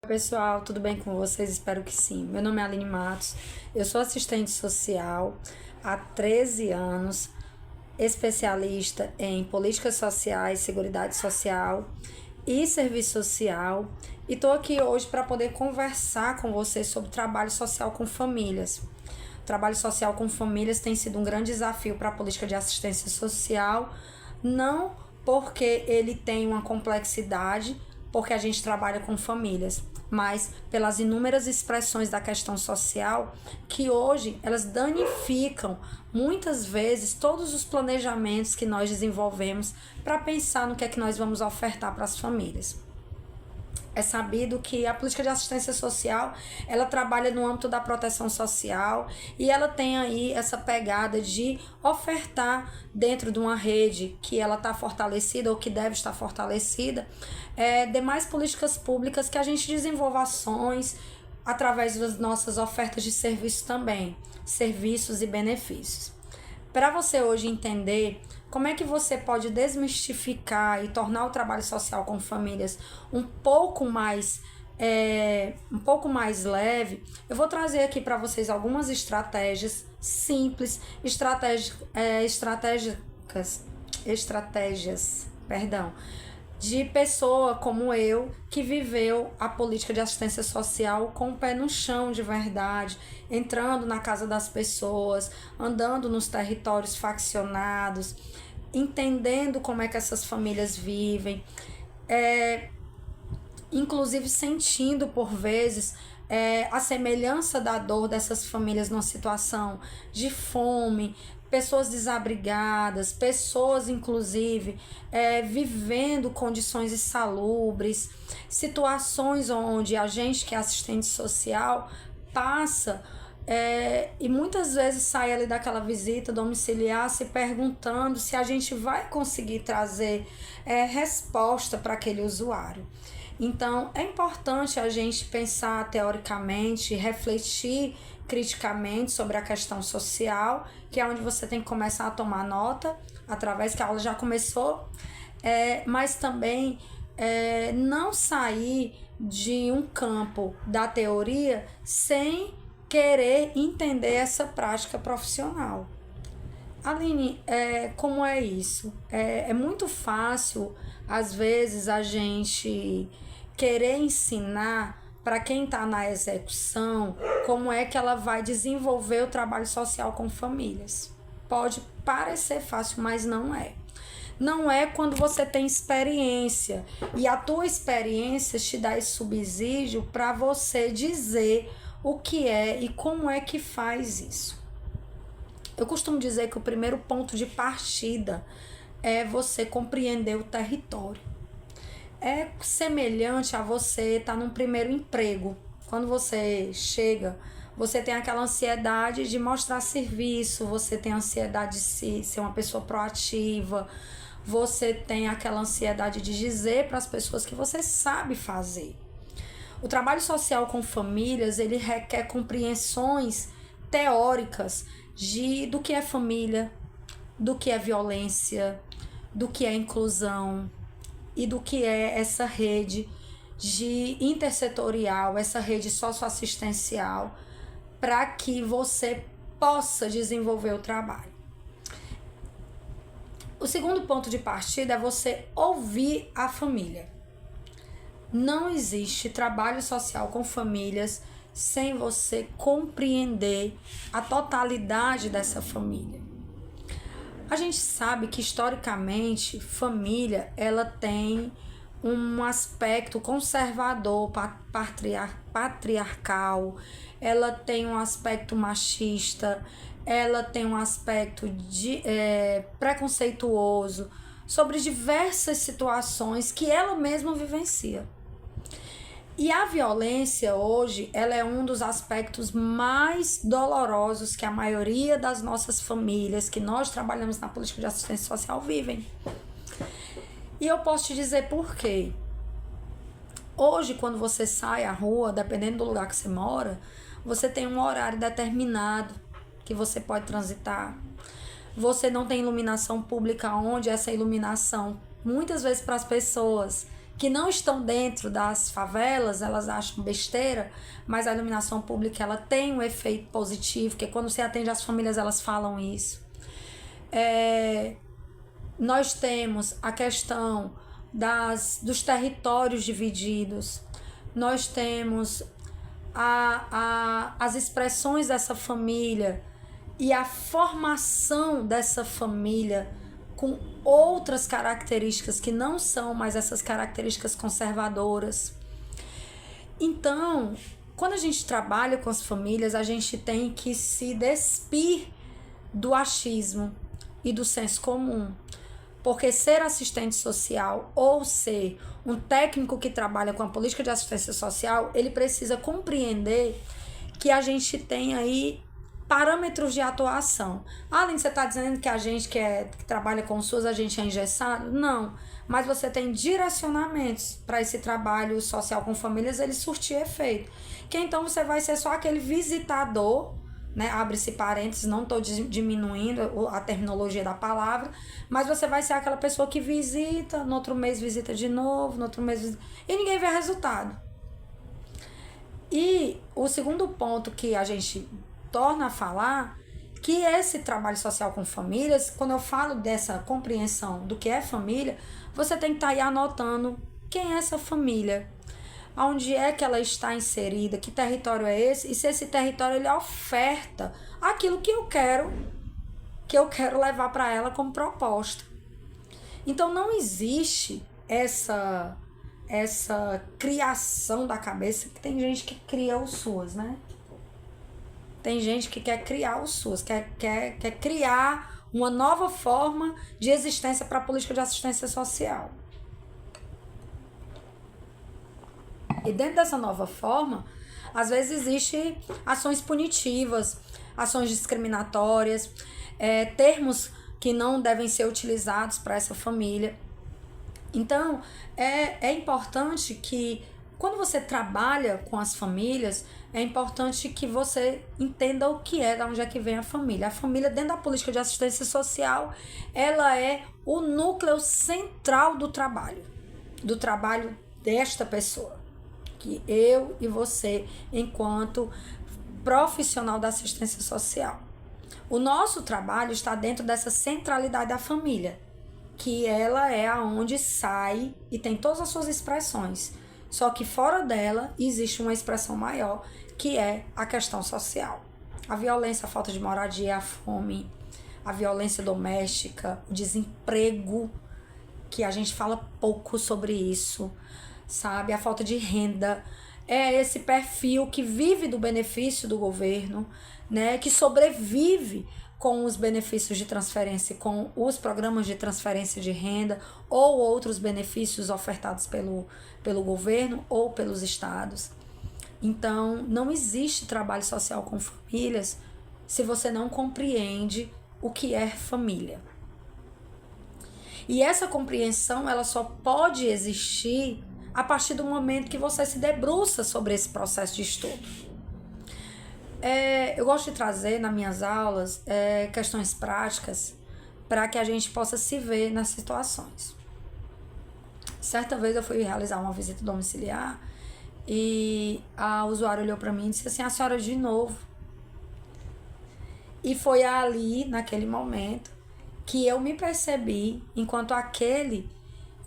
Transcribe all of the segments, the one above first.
Pessoal, tudo bem com vocês? Espero que sim. Meu nome é Aline Matos, eu sou assistente social há 13 anos, especialista em políticas sociais, seguridade social e serviço social, e estou aqui hoje para poder conversar com vocês sobre trabalho social com famílias. O trabalho social com famílias tem sido um grande desafio para a política de assistência social, não porque ele tem uma complexidade, porque a gente trabalha com famílias, mas pelas inúmeras expressões da questão social que hoje elas danificam muitas vezes todos os planejamentos que nós desenvolvemos para pensar no que é que nós vamos ofertar para as famílias. É sabido que a política de assistência social, ela trabalha no âmbito da proteção social e ela tem aí essa pegada de ofertar dentro de uma rede que ela está fortalecida ou que deve estar fortalecida, demais políticas públicas que a gente desenvolva ações através das nossas ofertas de serviço também, serviços e benefícios. Para você hoje entender como é que você pode desmistificar e tornar o trabalho social com famílias um pouco mais leve, eu vou trazer aqui para vocês algumas estratégias simples, de pessoa como eu, que viveu a política de assistência social com o pé no chão de verdade, entrando na casa das pessoas, andando nos territórios faccionados, entendendo como é que essas famílias vivem, inclusive sentindo por vezes a semelhança da dor dessas famílias numa situação de fome, pessoas desabrigadas, pessoas inclusive vivendo condições insalubres, situações onde a gente que é assistente social passa e muitas vezes sai ali daquela visita domiciliar se perguntando se a gente vai conseguir trazer resposta para aquele usuário. Então, é importante a gente pensar teoricamente, refletir criticamente sobre a questão social, que é onde você tem que começar a tomar nota, através que a aula já começou, mas também não sair de um campo da teoria sem querer entender essa prática profissional. Aline, como é isso? É muito fácil, às vezes, a gente querer ensinar para quem está na execução como é que ela vai desenvolver o trabalho social com famílias. Pode parecer fácil, mas não é. Não é quando você tem experiência e a tua experiência te dá esse subsídio para você dizer o que é e como é que faz isso. Eu costumo dizer que o primeiro ponto de partida é você compreender o território. É semelhante a você estar num primeiro emprego. Quando você chega, você tem aquela ansiedade de mostrar serviço, você tem a ansiedade de ser uma pessoa proativa, você tem aquela ansiedade de dizer para as pessoas que você sabe fazer. O trabalho social com famílias, ele requer compreensões teóricas do que é família, do que é violência, do que é inclusão e do que é essa rede de intersetorial, essa rede socioassistencial, para que você possa desenvolver o trabalho. O segundo ponto de partida é você ouvir a família. Não existe trabalho social com famílias sem você compreender a totalidade dessa família. A gente sabe que historicamente família ela tem um aspecto conservador, patriarcal, ela tem um aspecto machista, ela tem um aspecto preconceituoso sobre diversas situações que ela mesma vivencia. E a violência hoje, ela é um dos aspectos mais dolorosos que a maioria das nossas famílias, que nós trabalhamos na política de assistência social, vivem. E eu posso te dizer por quê. Hoje, quando você sai à rua, dependendo do lugar que você mora, você tem um horário determinado que você pode transitar. Você não tem iluminação pública, onde essa iluminação, muitas vezes para as pessoas que não estão dentro das favelas, elas acham besteira, mas a iluminação pública ela tem um efeito positivo, porque quando você atende as famílias, elas falam isso. Nós temos a questão dos territórios divididos, nós temos as expressões dessa família e a formação dessa família com outras características que não são mais essas características conservadoras. Então, quando a gente trabalha com as famílias, a gente tem que se despir do achismo e do senso comum. Porque ser assistente social ou ser um técnico que trabalha com a política de assistência social, ele precisa compreender que a gente tem aí parâmetros de atuação. Além de você estar dizendo que a gente que trabalha com SUS, a gente é engessado? Não. Mas você tem direcionamentos para esse trabalho social com famílias, ele surtir efeito. Que então você vai ser só aquele visitador, né? Abre-se parênteses, não estou diminuindo a terminologia da palavra, mas você vai ser aquela pessoa que visita, no outro mês visita de novo, no outro mês visita, e ninguém vê resultado. E o segundo ponto que a gente torna a falar, que esse trabalho social com famílias, quando eu falo dessa compreensão do que é família, você tem que estar aí anotando quem é essa família, onde é que ela está inserida, que território é esse, e se esse território ele oferta aquilo que eu quero levar para ela como proposta. Então não existe essa criação da cabeça, que tem gente que cria o SUS, né? Tem gente que quer criar o SUS, quer criar uma nova forma de existência para a política de assistência social. E dentro dessa nova forma, às vezes existem ações punitivas, ações discriminatórias, termos que não devem ser utilizados para essa família. Então, é importante que, quando você trabalha com as famílias, é importante que você entenda o que de onde é que vem a família. A família, dentro da política de assistência social, ela é o núcleo central do trabalho desta pessoa. Que eu e você, enquanto profissional da assistência social. O nosso trabalho está dentro dessa centralidade da família, que ela é aonde sai e tem todas as suas expressões. Só que fora dela existe uma expressão maior, que é a questão social. A violência, a falta de moradia, a fome, a violência doméstica, o desemprego, que a gente fala pouco sobre isso, sabe? A falta de renda, é esse perfil que vive do benefício do governo, né? Que sobrevive com os benefícios de transferência, com os programas de transferência de renda ou outros benefícios ofertados pelo governo ou pelos estados. Então, não existe trabalho social com famílias se você não compreende o que é família. E essa compreensão, ela só pode existir a partir do momento que você se debruça sobre esse processo de estudo. Eu gosto de trazer nas minhas aulas questões práticas para que a gente possa se ver nas situações. Certa vez eu fui realizar uma visita domiciliar e a usuária olhou para mim e disse assim: a senhora de novo. E foi ali, naquele momento, que eu me percebi enquanto aquele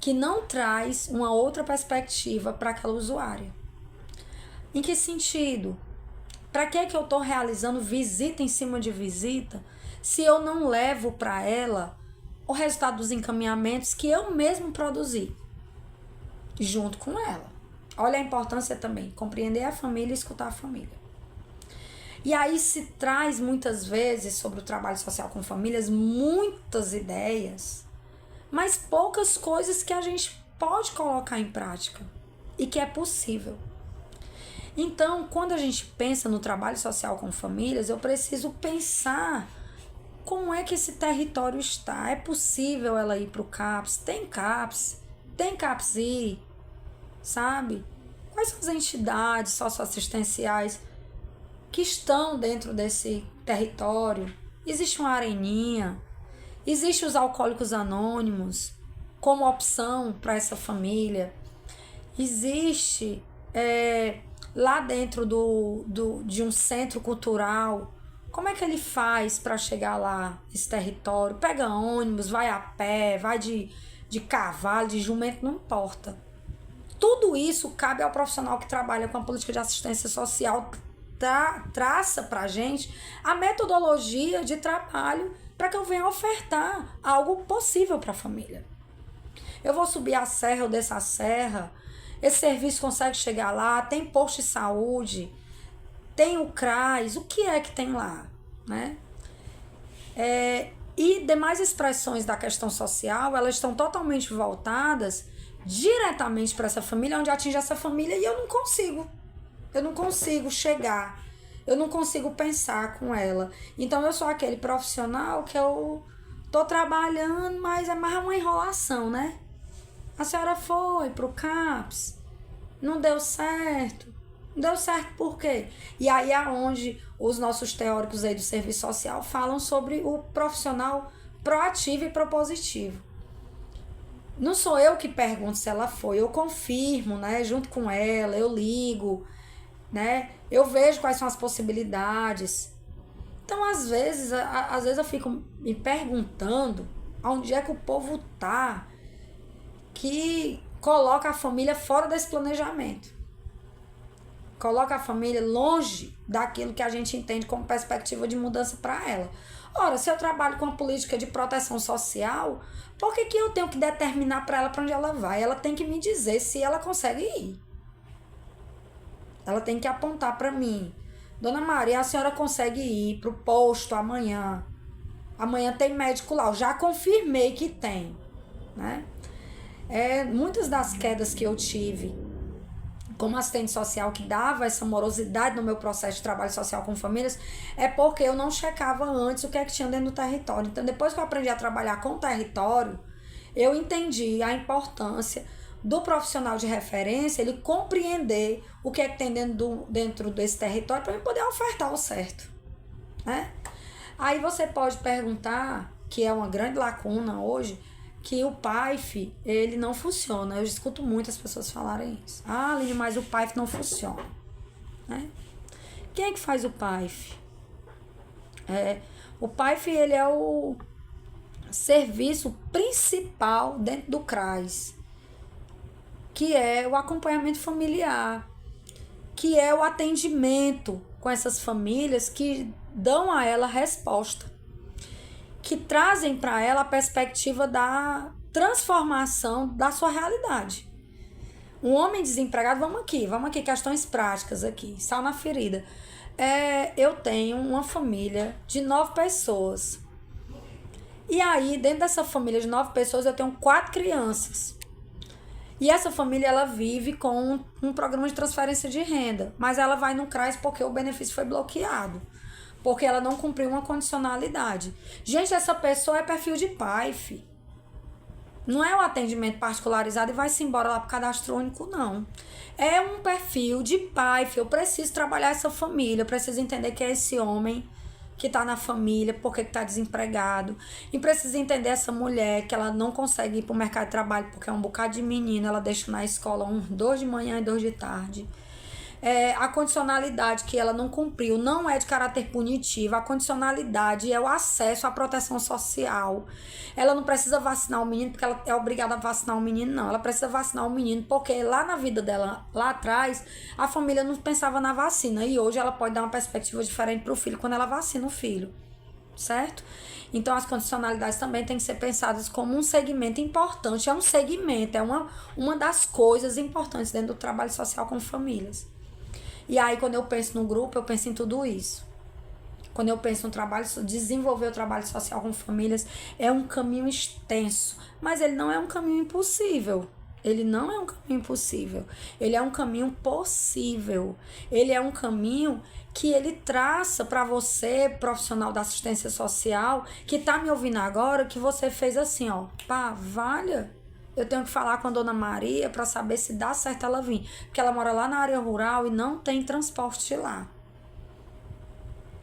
que não traz uma outra perspectiva para aquela usuária. Em que sentido? Para que eu estou realizando visita em cima de visita se eu não levo para ela o resultado dos encaminhamentos que eu mesmo produzi junto com ela? Olha a importância também, compreender a família e escutar a família. E aí se traz muitas vezes sobre o trabalho social com famílias muitas ideias, mas poucas coisas que a gente pode colocar em prática e que é possível. Então, quando a gente pensa no trabalho social com famílias, eu preciso pensar como é que esse território está. É possível ela ir para o CAPS? Tem CAPSI, sabe? Quais são as entidades socioassistenciais que estão dentro desse território? Existe uma areninha, existe os alcoólicos anônimos como opção para essa família. Existe lá dentro de um centro cultural, como é que ele faz para chegar lá, esse território? Pega ônibus, vai a pé, vai de cavalo, de jumento, não importa. Tudo isso cabe ao profissional que trabalha com a política de assistência social, traça para a gente a metodologia de trabalho para que eu venha ofertar algo possível para a família. Eu vou subir a serra ou descer a serra, esse serviço consegue chegar lá, tem posto de saúde, tem o CRAS, o que é que tem lá, né? E demais expressões da questão social, elas estão totalmente voltadas diretamente para essa família, onde atinge essa família, e eu não consigo chegar, eu não consigo pensar com ela. Então eu sou aquele profissional que eu tô trabalhando, mas é mais uma enrolação, né? A senhora foi pro CAPS, não deu certo. Não deu certo por quê? E aí é onde os nossos teóricos aí do serviço social falam sobre o profissional proativo e propositivo. Não sou eu que pergunto se ela foi, eu confirmo, né, junto com ela, eu ligo, né, eu vejo quais são as possibilidades. Então, às vezes eu fico me perguntando onde é que o povo tá que coloca a família fora desse planejamento. Coloca a família longe daquilo que a gente entende como perspectiva de mudança para ela. Ora, se eu trabalho com a política de proteção social, por que eu tenho que determinar para ela para onde ela vai? Ela tem que me dizer se ela consegue ir. Ela tem que apontar para mim. Dona Maria, a senhora consegue ir para o posto amanhã. Amanhã tem médico lá. Eu já confirmei que tem, né? Muitas das quedas que eu tive como assistente social, que dava essa morosidade no meu processo de trabalho social com famílias, é porque eu não checava antes o que é que tinha dentro do território. Então, depois que eu aprendi a trabalhar com o território, eu entendi a importância do profissional de referência, ele compreender o que é que tem dentro desse território para ele poder ofertar o certo, né? Aí você pode perguntar, que é uma grande lacuna hoje, que o PAIF, ele não funciona. Eu escuto muitas pessoas falarem isso. Ah, Aline, mas o PAIF não funciona, né? Quem é que faz o PAIF? O PAIF, ele é o serviço principal dentro do CRAS, que é o acompanhamento familiar, que é o atendimento com essas famílias que dão a ela resposta, que trazem para ela a perspectiva da transformação da sua realidade. Um homem desempregado, vamos aqui, questões práticas aqui, sal na ferida. Eu tenho uma família de 9 pessoas. E aí, dentro dessa família de 9 pessoas, eu tenho 4 crianças. E essa família, ela vive com um programa de transferência de renda, mas ela vai no CRAS porque o benefício foi bloqueado, porque ela não cumpriu uma condicionalidade. Gente, essa pessoa é perfil de PAIF. Não é um atendimento particularizado e vai-se embora lá pro cadastro único, não. É um perfil de PAIF. Eu preciso trabalhar essa família, eu preciso entender que é esse homem que tá na família, porque que tá desempregado. E preciso entender essa mulher que ela não consegue ir pro mercado de trabalho porque é um bocado de menino, ela deixa na escola 2 de manhã e 2 de tarde. A condicionalidade que ela não cumpriu não é de caráter punitivo, a condicionalidade é o acesso à proteção social. Ela não precisa vacinar o menino porque ela é obrigada a vacinar o menino, não. Ela precisa vacinar o menino porque lá na vida dela, lá atrás, a família não pensava na vacina e hoje ela pode dar uma perspectiva diferente para o filho quando ela vacina o filho, certo? Então as condicionalidades também têm que ser pensadas como um segmento importante, é um segmento, é uma das coisas importantes dentro do trabalho social com famílias. E aí, quando eu penso no grupo, eu penso em tudo isso. Quando eu penso no trabalho, desenvolver o trabalho social com famílias é um caminho extenso, mas ele não é um caminho impossível. Ele não é um caminho impossível. Ele é um caminho possível. Ele é um caminho que ele traça para você, profissional da assistência social, que tá me ouvindo agora, que você fez assim, ó, pá, valha. Eu tenho que falar com a Dona Maria para saber se dá certo ela vir. Porque ela mora lá na área rural e não tem transporte lá.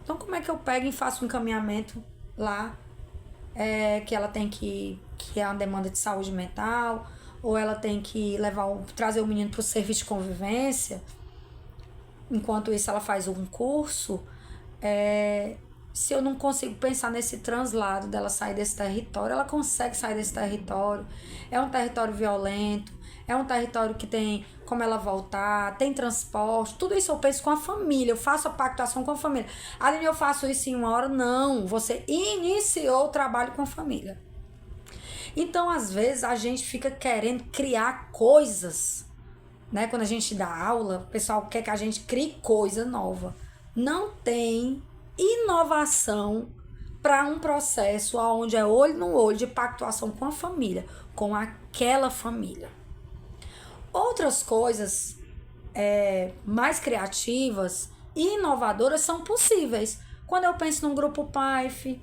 Então, como é que eu pego e faço um encaminhamento lá? Que ela tem que é uma demanda de saúde mental, ou ela tem que trazer o menino para o serviço de convivência, enquanto isso ela faz um curso, se eu não consigo pensar nesse translado dela sair desse território, ela consegue sair desse território. É um território violento, é um território que tem como ela voltar, tem transporte, tudo isso eu penso com a família, eu faço a pactuação com a família. Aline, eu faço isso em uma hora? Não, você iniciou o trabalho com a família. Então, às vezes, a gente fica querendo criar coisas, né? Quando a gente dá aula, o pessoal quer que a gente crie coisa nova. Não tem inovação para um processo onde é olho no olho de pactuação com a família, com aquela família. Outras coisas mais criativas e inovadoras são possíveis. Quando eu penso num grupo PAIF,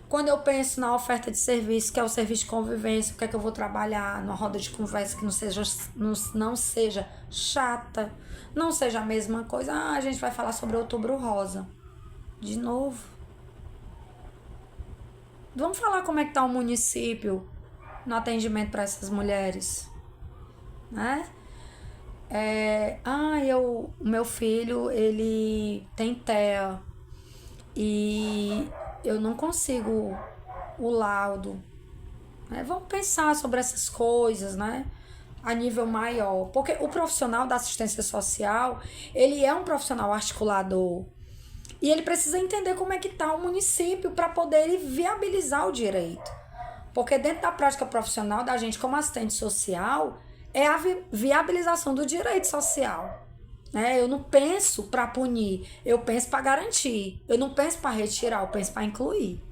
quando eu penso na oferta de serviço, que é o serviço de convivência, o que é que eu vou trabalhar numa roda de conversa que não seja chata, não seja a mesma coisa. A gente vai falar sobre Outubro Rosa. De novo. Vamos falar como é que está o município no atendimento para essas mulheres, né? O meu filho, ele tem TEA e eu não consigo o laudo. Vamos pensar sobre essas coisas, né? A nível maior. Porque o profissional da assistência social, ele é um profissional articulador. E ele precisa entender como é que está o município para poder viabilizar o direito. Porque dentro da prática profissional da gente como assistente social, é a viabilização do direito social. Eu não penso para punir, eu penso para garantir. Eu não penso para retirar, eu penso para incluir.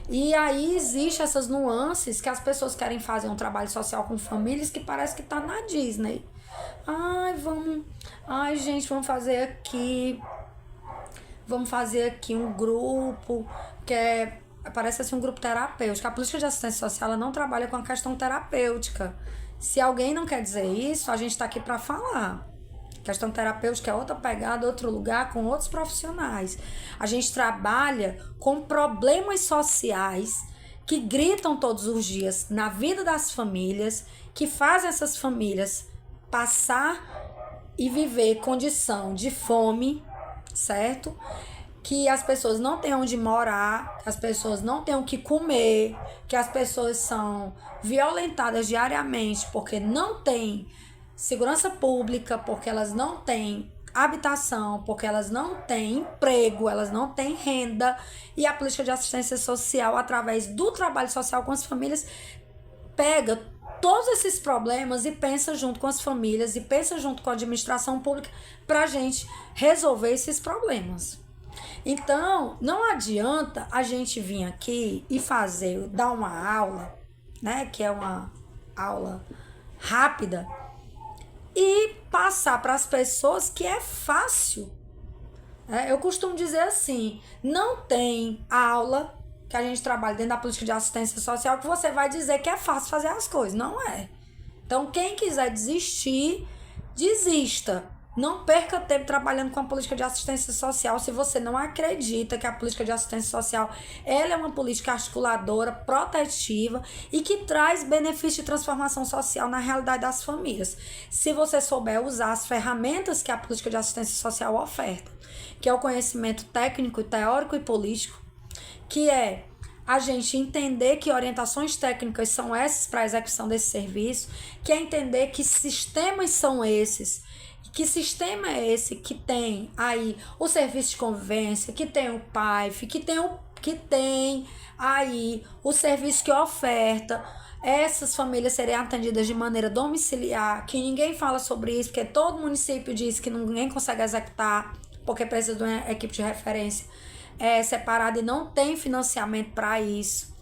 E aí existem essas nuances que as pessoas querem fazer um trabalho social com famílias que parece que tá na Disney. Gente, vamos fazer aqui um grupo que parece assim um grupo terapêutico. A política de assistência social ela não trabalha com a questão terapêutica. Se alguém não quer dizer isso, a gente está aqui para falar. Questão terapêutica é outra pegada, outro lugar, com outros profissionais. A gente trabalha com problemas sociais que gritam todos os dias na vida das famílias, que fazem essas famílias passar e viver condição de fome, certo? Que as pessoas não têm onde morar, que as pessoas não têm o que comer, que as pessoas são violentadas diariamente porque não têm segurança pública, porque elas não têm habitação, porque elas não têm emprego, elas não têm renda. E a política de assistência social, através do trabalho social com as famílias, pega todos esses problemas e pensa junto com as famílias e pensa junto com a administração pública para a gente resolver esses problemas. Então, não adianta a gente vir aqui e dar uma aula, né, que é uma aula rápida, e passar para as pessoas que é fácil. Eu costumo dizer assim, não tem aula que a gente trabalha dentro da política de assistência social que você vai dizer que é fácil fazer as coisas. Não é. Então, quem quiser desistir, desista. Não perca tempo trabalhando com a política de assistência social se você não acredita que a política de assistência social ela é uma política articuladora, protetiva e que traz benefício de transformação social na realidade das famílias. Se você souber usar as ferramentas que a política de assistência social oferta, que é o conhecimento técnico, teórico e político, que é a gente entender que orientações técnicas são essas para a execução desse serviço, que é entender que sistemas são esses. Que sistema é esse que tem aí o serviço de convivência, que tem o PAIF, que tem aí o serviço que oferta essas famílias serem atendidas de maneira domiciliar, que ninguém fala sobre isso, porque todo município diz que ninguém consegue executar, porque precisa de uma equipe de referência separada e não tem financiamento para isso.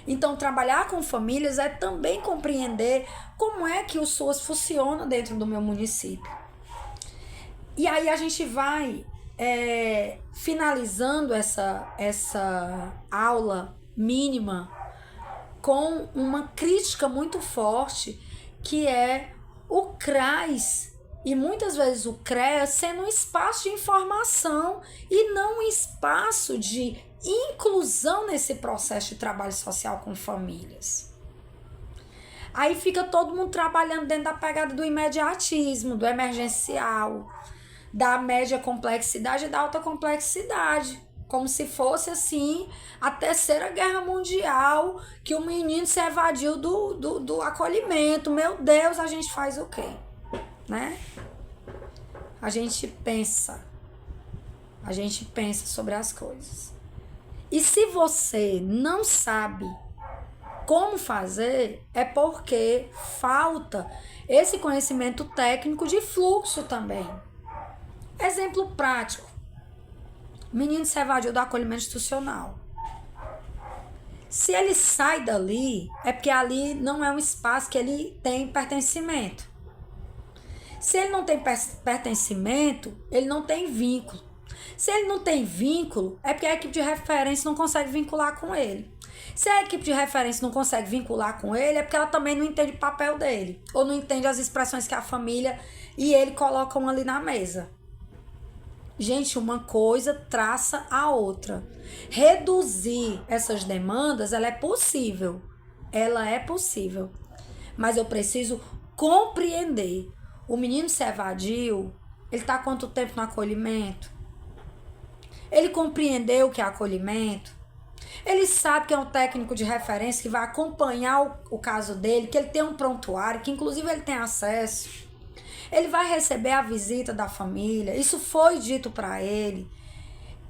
Então, trabalhar com famílias é também compreender como é que o SUAS funciona dentro do meu município. E aí a gente vai finalizando essa aula mínima com uma crítica muito forte, que é o CRAS e muitas vezes o CREA sendo um espaço de informação e não um espaço de inclusão nesse processo de trabalho social com famílias. Aí fica todo mundo trabalhando dentro da pegada do imediatismo, do emergencial, da média complexidade e da alta complexidade. Como se fosse, assim, a terceira guerra mundial, que o menino se evadiu do acolhimento. Meu Deus, a gente faz o quê? Né? A gente pensa sobre as coisas. E se você não sabe como fazer, é porque falta esse conhecimento técnico de fluxo também. Exemplo prático. O menino se evadiu do acolhimento institucional. Se ele sai dali, é porque ali não é um espaço que ele tem pertencimento. Se ele não tem pertencimento, ele não tem vínculo. Se ele não tem vínculo, é porque a equipe de referência não consegue vincular com ele. Se a equipe de referência não consegue vincular com ele, é porque ela também não entende o papel dele. Ou não entende as expressões que a família e ele colocam ali na mesa. Gente, uma coisa traça a outra. Reduzir essas demandas, ela é possível. Ela é possível. Mas eu preciso compreender. O menino se evadiu, ele está há quanto tempo no acolhimento? Ele compreendeu o que é acolhimento? Ele sabe que é um técnico de referência que vai acompanhar o caso dele, que ele tem um prontuário, que inclusive ele tem acesso. Ele vai receber a visita da família, isso foi dito para ele.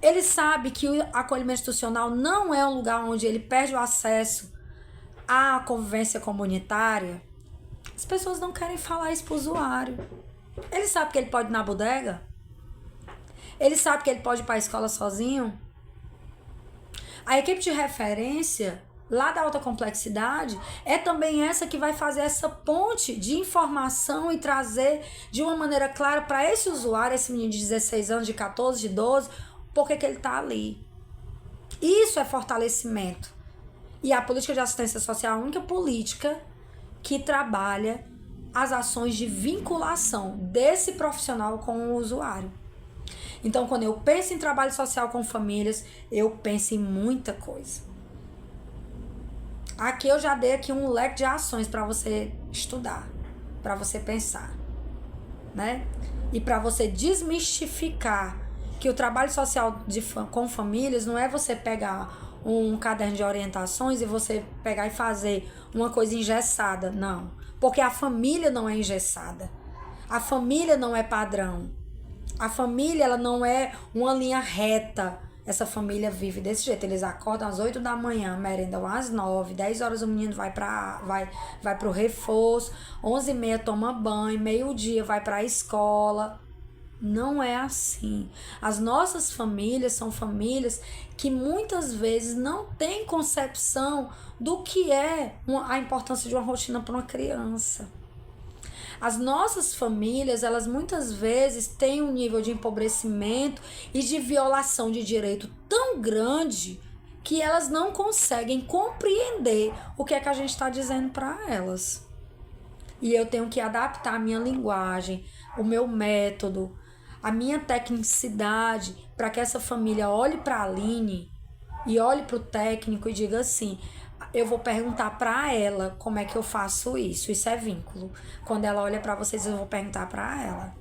Ele sabe que o acolhimento institucional não é um lugar onde ele perde o acesso à convivência comunitária. As pessoas não querem falar isso para o usuário. Ele sabe que ele pode ir na bodega? Ele sabe que ele pode ir para a escola sozinho? A equipe de referência lá da alta complexidade é também essa que vai fazer essa ponte de informação e trazer de uma maneira clara para esse usuário, esse menino de 16 anos, de 14, de 12, por que ele está ali. Isso é fortalecimento. E a política de assistência social é a única política que trabalha as ações de vinculação desse profissional com o usuário. Então, quando eu penso em trabalho social com famílias, eu penso em muita coisa. Aqui eu já dei aqui um leque de ações para você estudar, para você pensar, né? E para você desmistificar que o trabalho social com famílias não é você pegar um caderno de orientações e você pegar e fazer uma coisa engessada, não. Porque a família não é engessada. A família não é padrão. A família, ela não é uma linha reta. Essa família vive desse jeito. Eles acordam às 8 da manhã, merendam às 9, 10 horas o menino vai pro reforço, 11h30 toma banho, meio-dia vai para a escola. Não é assim. As nossas famílias são famílias que muitas vezes não têm concepção do que é a importância de uma rotina para uma criança. As nossas famílias, elas muitas vezes têm um nível de empobrecimento e de violação de direito tão grande que elas não conseguem compreender o que é que a gente está dizendo para elas. E eu tenho que adaptar a minha linguagem, o meu método, a minha tecnicidade, para que essa família olhe para a Aline e olhe para o técnico e diga assim: eu vou perguntar para ela como é que eu faço isso. Isso é vínculo. Quando ela olha para vocês, eu vou perguntar para ela.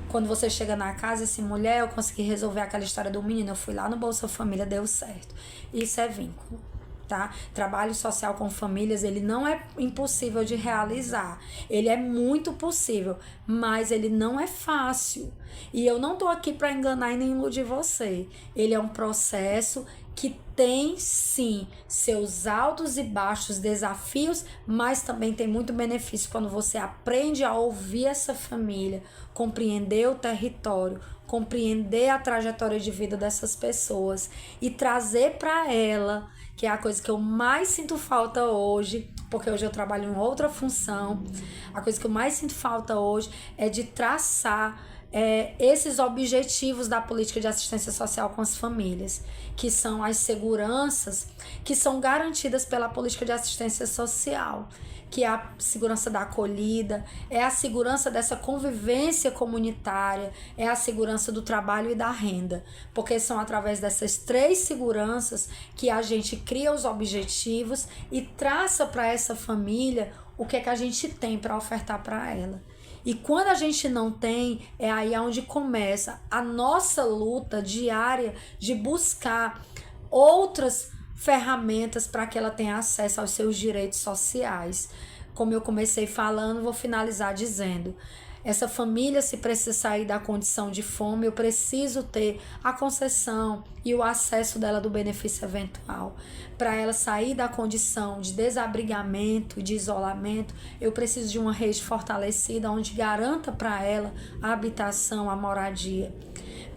Quando você chega na casa, assim, mulher, eu consegui resolver aquela história do menino, eu fui lá no Bolsa Família, deu certo. Isso é vínculo. Tá? Trabalho social com famílias, ele não é impossível de realizar, ele é muito possível, mas ele não é fácil, e eu não tô aqui para enganar e nem iludir você. Ele é um processo que tem sim seus altos e baixos, desafios, mas também tem muito benefício quando você aprende a ouvir essa família, compreender o território, compreender a trajetória de vida dessas pessoas e trazer para ela, que é a coisa que eu mais sinto falta hoje, porque hoje eu trabalho em outra função. A coisa que eu mais sinto falta hoje é de traçar esses objetivos da política de assistência social com as famílias, que são as seguranças que são garantidas pela política de assistência social, que é a segurança da acolhida, é a segurança dessa convivência comunitária, é a segurança do trabalho e da renda, porque são através dessas três seguranças que a gente cria os objetivos e traça para essa família o que é que a gente tem para ofertar para ela. E quando a gente não tem, é aí onde começa a nossa luta diária de buscar outras ferramentas para que ela tenha acesso aos seus direitos sociais. Como eu comecei falando, vou finalizar dizendo: essa família, se precisa sair da condição de fome, eu preciso ter a concessão e o acesso dela do benefício eventual. Para ela sair da condição de desabrigamento e de isolamento, eu preciso de uma rede fortalecida onde garanta para ela a habitação, a moradia.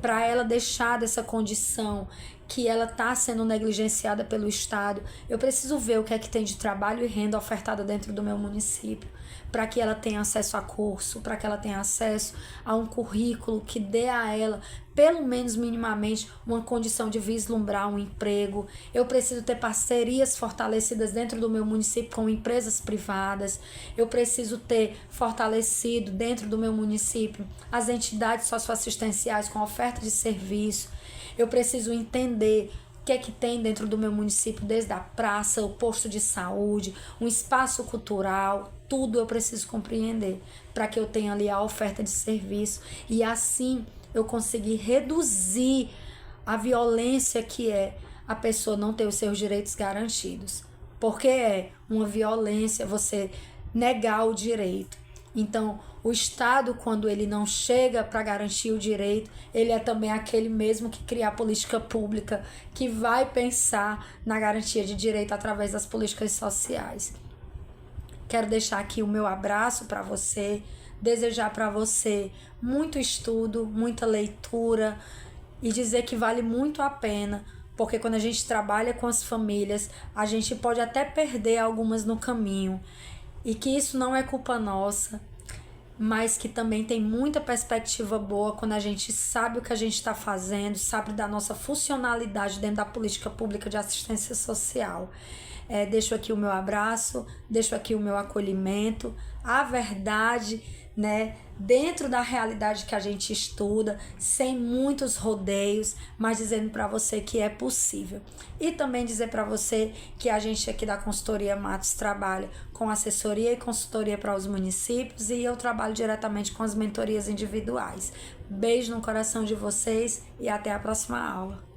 Para ela deixar dessa condição que ela está sendo negligenciada pelo Estado, eu preciso ver o que é que tem de trabalho e renda ofertada dentro do meu município, para que ela tenha acesso a curso, para que ela tenha acesso a um currículo que dê a ela, pelo menos minimamente, uma condição de vislumbrar um emprego. Eu preciso ter parcerias fortalecidas dentro do meu município com empresas privadas. Eu preciso ter fortalecido dentro do meu município as entidades socioassistenciais com oferta de serviço. Eu preciso entender o que é que tem dentro do meu município, desde a praça, o posto de saúde, um espaço cultural, tudo eu preciso compreender para que eu tenha ali a oferta de serviço e assim eu conseguir reduzir a violência que é a pessoa não ter os seus direitos garantidos. Porque é uma violência você negar o direito. Então, o Estado, quando ele não chega para garantir o direito, ele é também aquele mesmo que cria a política pública, que vai pensar na garantia de direito através das políticas sociais. Quero deixar aqui o meu abraço para você, desejar para você muito estudo, muita leitura e dizer que vale muito a pena, porque quando a gente trabalha com as famílias, a gente pode até perder algumas no caminho e que isso não é culpa nossa, mas que também tem muita perspectiva boa quando a gente sabe o que a gente está fazendo, sabe da nossa funcionalidade dentro da política pública de assistência social. Deixo aqui o meu abraço, deixo aqui o meu acolhimento, a verdade, né, dentro da realidade que a gente estuda, sem muitos rodeios, mas dizendo para você que é possível. E também dizer para você que a gente aqui da Consultoria Matos trabalha com assessoria e consultoria para os municípios e eu trabalho diretamente com as mentorias individuais. Beijo no coração de vocês e até a próxima aula.